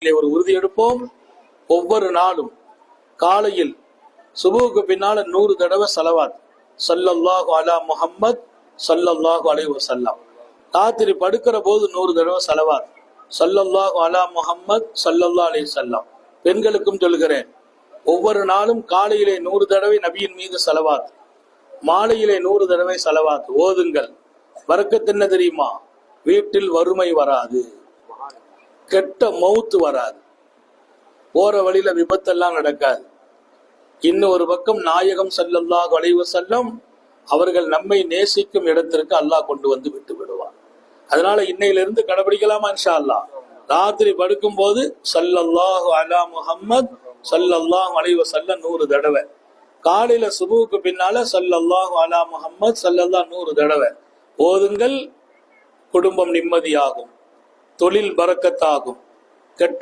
ஒரு உறுதி எடுப்போம். ஒவ்வொரு நாளும் காலையில் சுபுவுக்கு பின்னால 100 தடவை ஸலவாத் ஸல்லல்லாஹு அலா முஹம்மத் ஸல்லல்லாஹு அலைஹி வஸல்லம். ராத்திரி படுக்கிற போது 100 தடவை ஸலவாத் ஸல்லல்லாஹு அலா முஹம்மத் ஸல்லல்லாஹு அலைஹி வஸல்லம். பெண்களுக்கும் சொல்கிறேன், ஒவ்வொரு நாளும் காலையிலே 100 தடவை நபியின் மீது ஸலவாத், மாலையிலே 100 தடவை ஸலவாத் ஓதுங்கள். பரக்கத் என்ன தெரியுமா? வீட்டில் வறுமை வராது, கெட்ட மௌத்து வராது, போற வழியில விபத்தெல்லாம் நடக்காது. இன்னொரு பக்கம் நாயகம் ஸல்லல்லாஹு அலைஹி வஸல்லம் அவர்கள் நம்மை நேசிக்கும் இடத்திற்கு அல்லாஹ் கொண்டு வந்து விட்டு விடுவார். அதனால இன்னையிலிருந்து கடைபிடிக்கலாமா இன்ஷா அல்லாஹ்? ராத்திரி படுக்கும் போது ஸல்லல்லாஹு அலா முஹம்மத் ஸல்லல்லாஹு அலைஹி வஸல்லம் 100 தடவை, காலையில சுபுவுக்கு பின்னால ஸல்லல்லாஹு அலா முஹம்மத் ஸல்லல்லாஹு 100 தடவை ஓதுங்கள். குடும்பம் நிம்மதியாகும், தொழில் பரக்கத்தாகும், கெட்ட